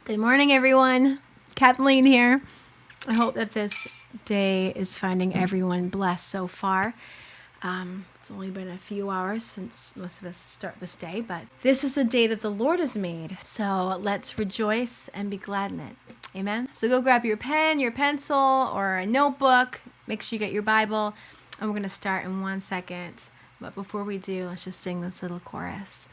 Good morning, everyone. Kathleen here. I hope that this day is finding everyone blessed so far. It's only been a few hours since most of us start this day, but this is the day that the Lord has made. So let's rejoice and be glad in it. Amen. So go grab your pen, your pencil, or a notebook. Make sure you get your Bible. And we're going to start in 1 second. But before we do, let's just sing this little chorus.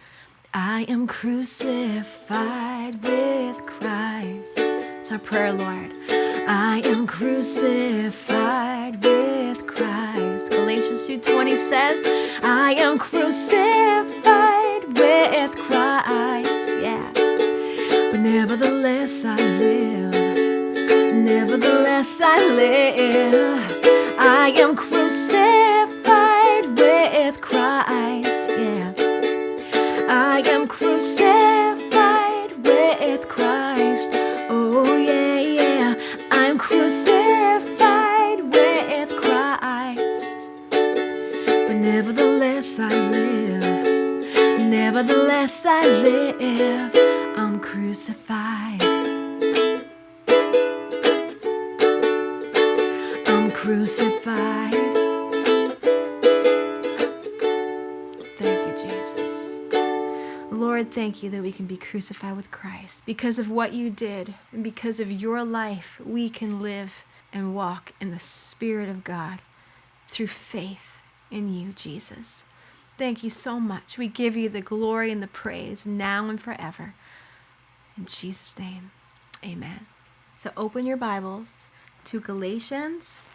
I am crucified with Christ. It's our prayer, Lord. I am crucified with Christ. Galatians 2:20 says, I am crucified with Christ. Yeah. But nevertheless I live. Nevertheless I live. I am crucified with Christ. Yeah. I am crucified with Christ. Oh yeah, yeah. I'm crucified with Christ. But nevertheless I live. Nevertheless I live. I'm crucified. I'm crucified. Thank you, Jesus. Lord, thank you that we can be crucified with Christ. Because of what you did and because of your life, we can live and walk in the Spirit of God through faith in you, Jesus. Thank you so much. We give you the glory and the praise now and forever. In Jesus' name, amen. So open your Bibles to Galatians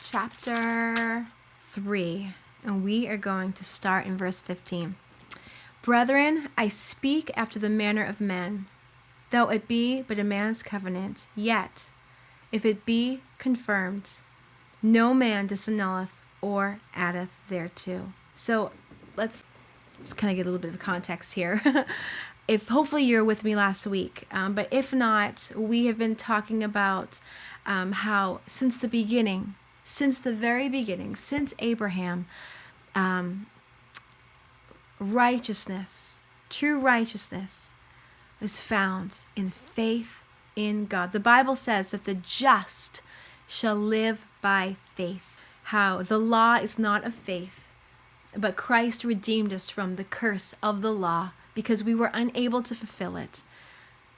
chapter 3, and we are going to start in verse 15. Brethren, I speak after the manner of men, though it be but a man's covenant, yet, if it be confirmed, no man disannulleth or addeth thereto. So let's kind of get a little bit of context here. If hopefully you're with me last week, but if not, we have been talking about how since the beginning, since the very beginning, since Abraham, righteousness, true righteousness, is found in faith in God. The Bible says that the just shall live by faith. How the law is not of faith, but Christ redeemed us from the curse of the law because we were unable to fulfill it.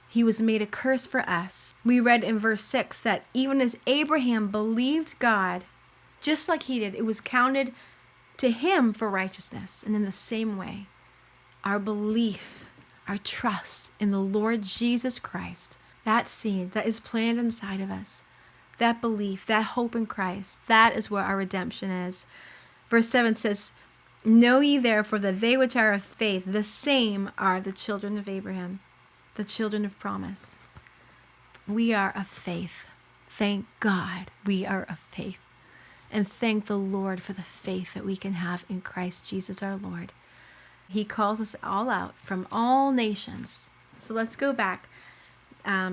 He was made a curse for us. We read in verse 6 that even as Abraham believed God, just like he did, it was counted to him for righteousness. And in the same way, our belief, our trust in the Lord Jesus Christ, that seed that is planted inside of us, that belief, that hope in Christ, that is where our redemption is. Verse 7 says, Know ye therefore that they which are of faith, the same are the children of Abraham, the children of promise. We are of faith. Thank God we are of faith. And thank the Lord for the faith that we can have in Christ Jesus our Lord. He calls us all out from all nations. So let's go back.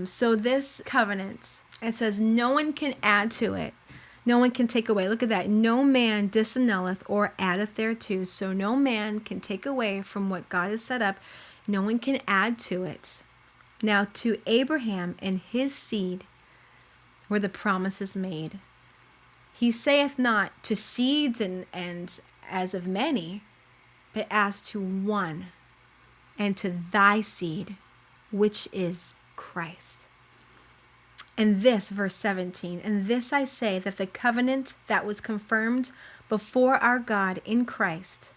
So this covenant, it says no one can add to it. No one can take away. Look at that. No man disannulleth or addeth thereto. So no man can take away from what God has set up. No one can add to it. Now to Abraham and his seed were the promises made. He saith not to seeds and as of many, but as to one, and to thy seed, which is Christ. And this, verse 17, and this I say, that the covenant that was confirmed before our God in Christ,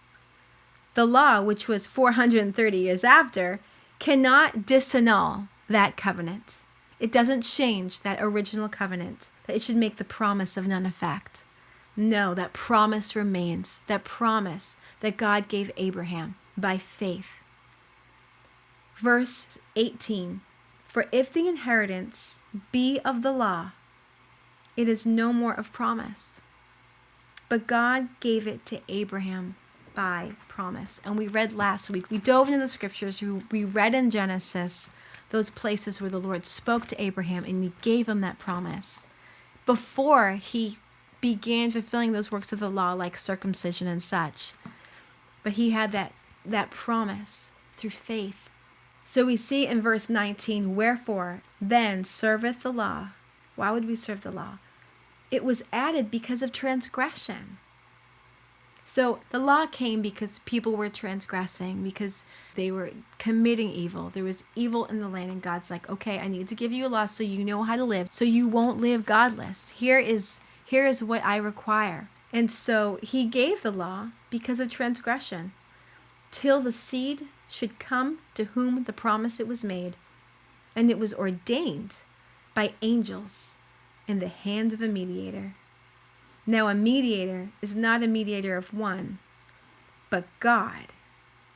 the law, which was 430 years after, cannot disannul that covenant. It doesn't change that original covenant, that it should make the promise of none effect. No, that promise remains, that promise that God gave Abraham by faith. Verse 18, for if the inheritance be of the law, it is no more of promise. But God gave it to Abraham by promise. And we read last week, we dove into the scriptures, we read in Genesis those places where the Lord spoke to Abraham and he gave him that promise before he began fulfilling those works of the law like circumcision and such. But he had that promise through faith. So we see in verse 19, wherefore then serveth the law. Why would we serve the law? It was added because of transgression. So the law came because people were transgressing, because they were committing evil. There was evil in the land, and God's like, okay, I need to give you a law so you know how to live, so you won't live godless. Here is what I require. And so he gave the law because of transgression, till the seed should come to whom the promise it was made. And it was ordained by angels in the hand of a mediator. Now a mediator is not a mediator of one, but God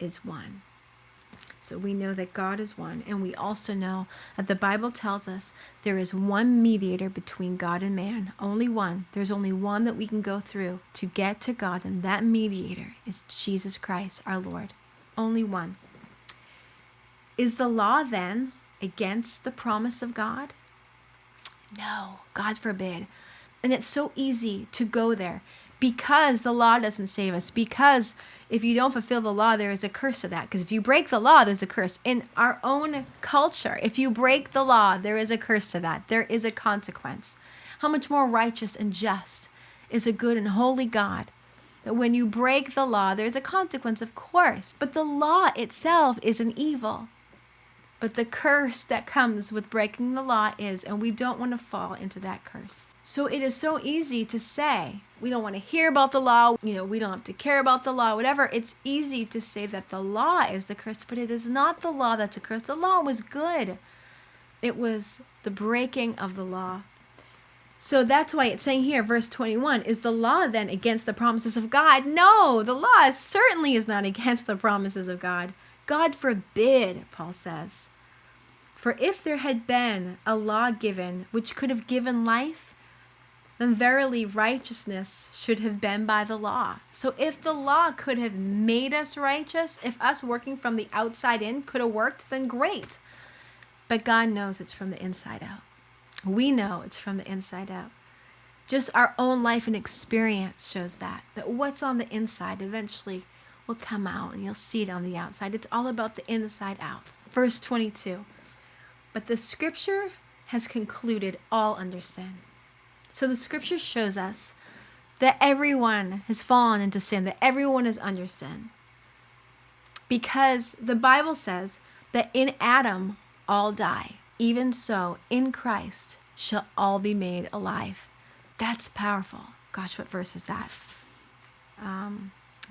is one. So we know that God is one, and we also know that the Bible tells us there is one mediator between God and man, only one. There's only one that we can go through to get to God, and that mediator is Jesus Christ, our Lord. Only one. Is the law then against the promise of God? No, God forbid. And it's so easy to go there because the law doesn't save us. Because if you don't fulfill the law, there is a curse to that. Because if you break the law, there's a curse. In our own culture, if you break the law, there is a curse to that. There is a consequence. How much more righteous and just is a good and holy God, that when you break the law, there's a consequence, of course. But the law itself is an evil. But the curse that comes with breaking the law is, and we don't want to fall into that curse. So it is so easy to say, we don't want to hear about the law, we don't have to care about the law, whatever. It's easy to say that the law is the curse, but it is not the law that's a curse. The law was good. It was the breaking of the law. So that's why it's saying here, verse 21, is the law then against the promises of God? No, the law certainly is not against the promises of God. God forbid, Paul says. For if there had been a law given which could have given life, then verily righteousness should have been by the law. So if the law could have made us righteous, if us working from the outside in could have worked, then great. But God knows it's from the inside out. We know it's from the inside out. Just our own life and experience shows that what's on the inside eventually will come out, and you'll see it on the outside. It's all about the inside out. Verse 22. But the scripture has concluded all under sin. So the scripture shows us that everyone has fallen into sin, that everyone is under sin. Because the Bible says that in Adam all die. Even so, in Christ shall all be made alive. That's powerful. Gosh, what verse is that?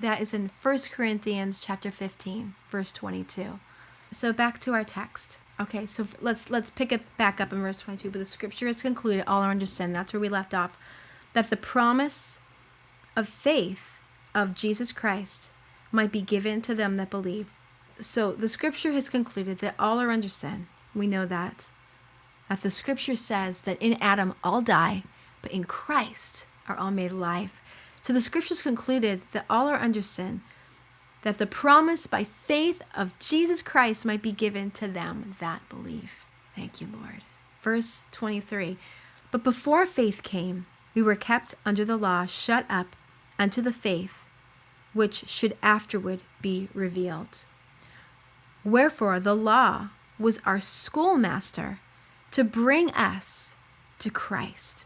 That is in 1 Corinthians chapter 15, verse 22. So back to our text. Okay, so let's pick it back up in verse 22. But the scripture has concluded all are under sin. That's where we left off. That the promise of faith of Jesus Christ might be given to them that believe. So the scripture has concluded that all are under sin. We know that. That the scripture says that in Adam all die, but in Christ are all made alive. So the scriptures concluded that all are under sin, that the promise by faith of Jesus Christ might be given to them that believe. Thank you, Lord. Verse 23, but before faith came, we were kept under the law, shut up unto the faith, which should afterward be revealed. Wherefore the law was our schoolmaster to bring us to Christ,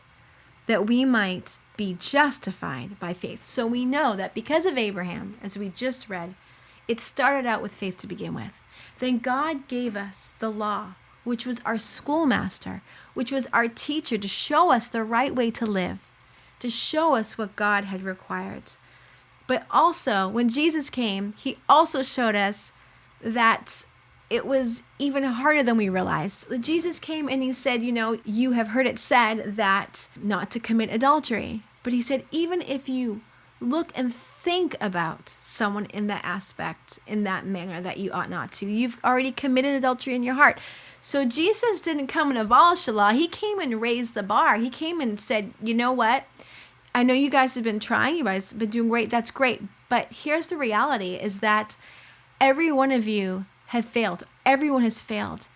that we might be justified by faith. So we know that because of Abraham, as we just read, it started out with faith to begin with. Then God gave us the law, which was our schoolmaster, which was our teacher to show us the right way to live, to show us what God had required. But also, when Jesus came, he also showed us that it was even harder than we realized. Jesus came and he said, you have heard it said that not to commit adultery. But he said, even if you look and think about someone in that aspect, in that manner that you ought not to, you've already committed adultery in your heart. So Jesus didn't come and abolish the law. He came and raised the bar. He came and said, you know what? I know you guys have been trying. You guys have been doing great. That's great. But here's the reality is that every one of you have failed. Everyone has failed.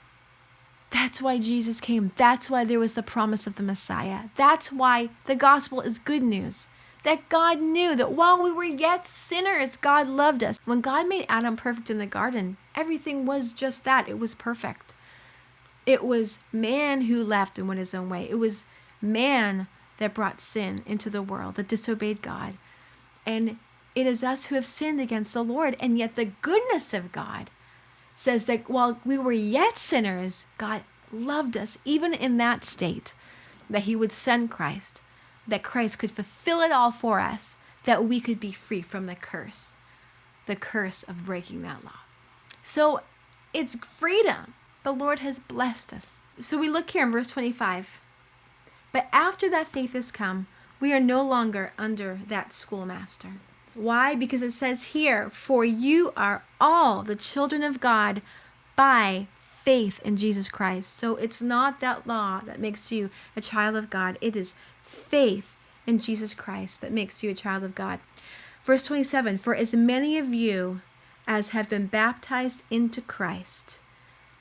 That's why Jesus came. That's why there was the promise of the Messiah. That's why the gospel is good news. that God knew that while we were yet sinners, God loved us. When God made Adam perfect in the garden, everything was just that. It was perfect. It was man who left and went his own way. It was man that brought sin into the world, that disobeyed God. And it is us who have sinned against the Lord. And yet the goodness of God says that while we were yet sinners, God loved us even in that state, that he would send Christ, that Christ could fulfill it all for us, that we could be free from the curse of breaking that law. So it's freedom. The Lord has blessed us. So we look here in verse 25. But after that faith has come, we are no longer under that schoolmaster. Why? Because it says here, for you are all the children of God by faith in Jesus Christ. So it's not that law that makes you a child of God. It is faith in Jesus Christ that makes you a child of God. Verse 27, for as many of you as have been baptized into Christ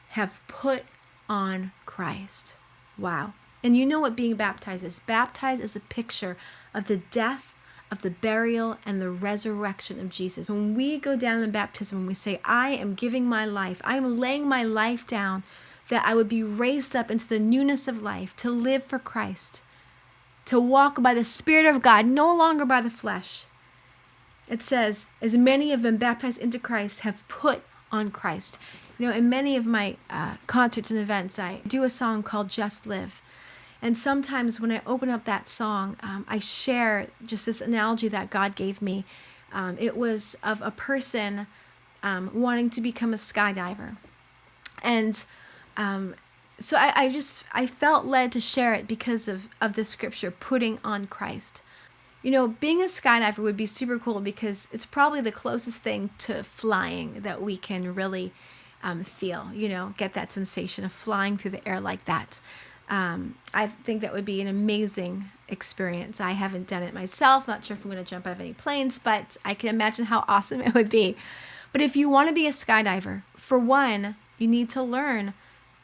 have put on Christ. Wow. And you know what being baptized is. Baptized is a picture of the death, of the burial, and the resurrection of Jesus. When we go down in baptism, when we say, I am giving my life, I am laying my life down, that I would be raised up into the newness of life, to live for Christ, to walk by the Spirit of God, no longer by the flesh. It says, as many have been baptized into Christ have put on Christ. You know, in many of my concerts and events, I do a song called Just Live. And sometimes when I open up that song, I share just this analogy that God gave me. It was of a person wanting to become a skydiver. And so I felt led to share it because of this scripture, putting on Christ. You know, being a skydiver would be super cool because it's probably the closest thing to flying that we can really feel, you know, get that sensation of flying through the air like that. I think that would be an amazing experience. I haven't done it myself. Not sure if I'm going to jump out of any planes, but I can imagine how awesome it would be. But if you want to be a skydiver, for one, you need to learn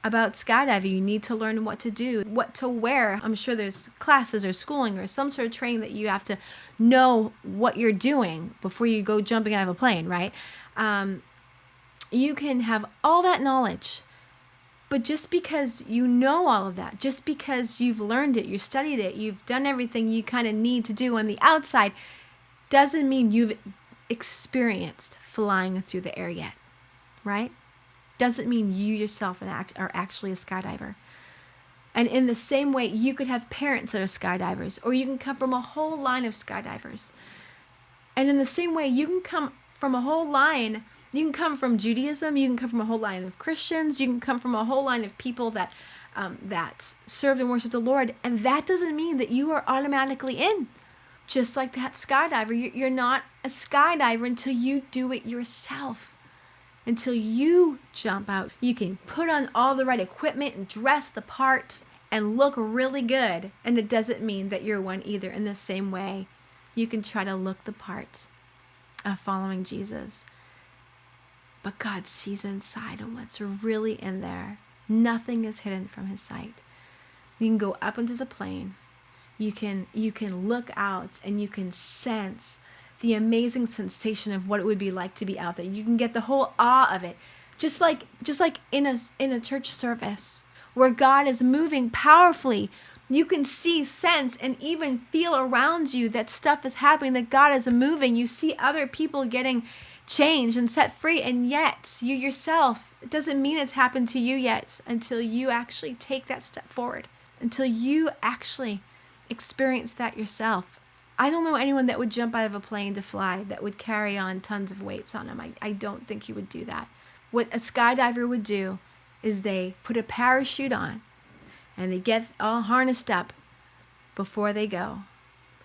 about skydiving. You need to learn what to do, what to wear. I'm sure there's classes or schooling or some sort of training that you have to know what you're doing before you go jumping out of a plane, right? You can have all that knowledge. But just because you know all of that, just because you've learned it, you studied it, you've done everything you kind of need to do on the outside, doesn't mean you've experienced flying through the air yet, right? Doesn't mean you yourself are actually a skydiver. And in the same way, you could have parents that are skydivers, or you can come from a whole line of skydivers. And in the same way, you can come from a whole line. You can come from Judaism, you can come from a whole line of Christians, you can come from a whole line of people that served and worshiped the Lord, and that doesn't mean that you are automatically in. Just like that skydiver, you're not a skydiver until you do it yourself. Until you jump out. You can put on all the right equipment and dress the part and look really good, and it doesn't mean that you're one either. In the same way, you can try to look the part of following Jesus. But God sees inside and what's really in there. Nothing is hidden from his sight. You can go up into the plane. You can look out and you can sense the amazing sensation of what it would be like to be out there. You can get the whole awe of it. Just like in a church service where God is moving powerfully, you can see, sense, and even feel around you that stuff is happening, that God is moving. You see other people getting changed and set free, and yet you yourself, it doesn't mean it's happened to you yet until you actually take that step forward, until you actually experience that yourself. I don't know anyone that would jump out of a plane to fly that would carry on tons of weights on them. I don't think he would do that. What a skydiver would do is they put a parachute on and they get all harnessed up before they go.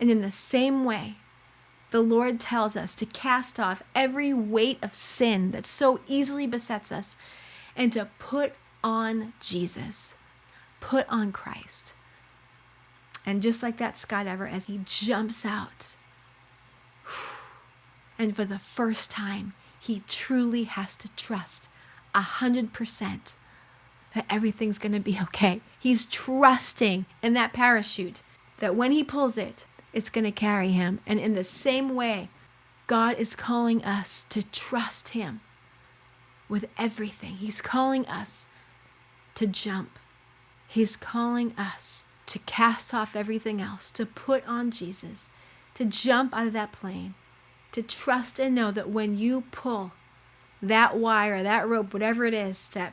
And in the same way, the Lord tells us to cast off every weight of sin that so easily besets us and to put on Jesus, put on Christ. And just like that skydiver, as he jumps out, and for the first time, he truly has to trust 100% that everything's going to be okay. He's trusting in that parachute, that when he pulls it, it's going to carry him. And in the same way, God is calling us to trust him with everything. He's calling us to jump. He's calling us to cast off everything else, to put on Jesus, to jump out of that plane, to trust and know that when you pull that wire, that rope, whatever it is, that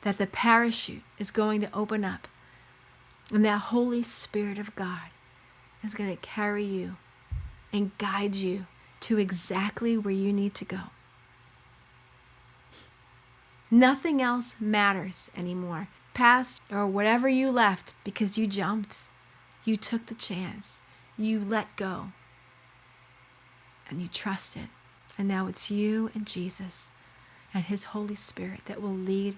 the parachute is going to open up, and that Holy Spirit of God is going to carry you and guide you to exactly where you need to go. Nothing else matters anymore. Past or whatever you left, because you jumped, you took the chance, you let go, and you trusted. And now it's you and Jesus and his Holy Spirit that will lead,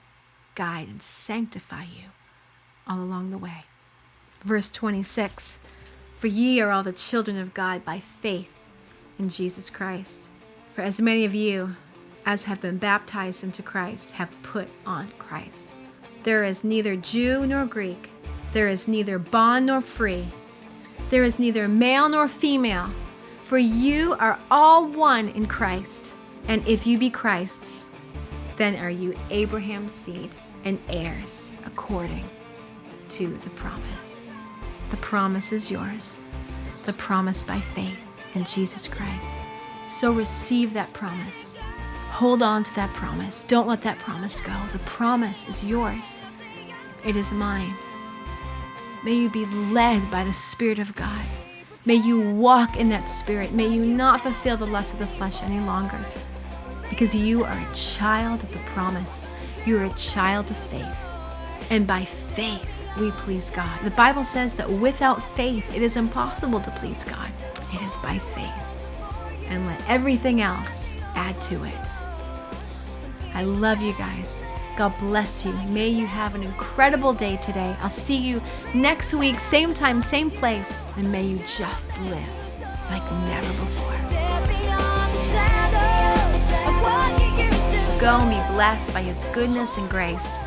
guide, and sanctify you all along the way. Verse 26, for ye are all the children of God by faith in Jesus Christ. For as many of you as have been baptized into Christ have put on Christ. There is neither Jew nor Greek. There is neither bond nor free. There is neither male nor female. For you are all one in Christ. And if you be Christ's, then are you Abraham's seed and heirs according to the promise. The promise is yours. The promise by faith in Jesus Christ. So receive that promise. Hold on to that promise. Don't let that promise go. The promise is yours. It is mine. May you be led by the Spirit of God. May you walk in that Spirit. May you not fulfill the lust of the flesh any longer, because you are a child of the promise. You are a child of faith. And by faith, we please God. The Bible says that without faith, it is impossible to please God. It is by faith. And let everything else add to it. I love you guys. God bless you. May you have an incredible day today. I'll see you next week, same time, same place. And may you just live like never before. Go and be blessed by his goodness and grace.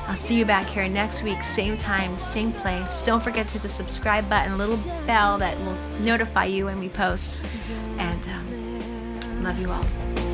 I'll see you back here next week, same time, same place. Don't forget to hit the subscribe button, a little bell that will notify you when we post. And love you all.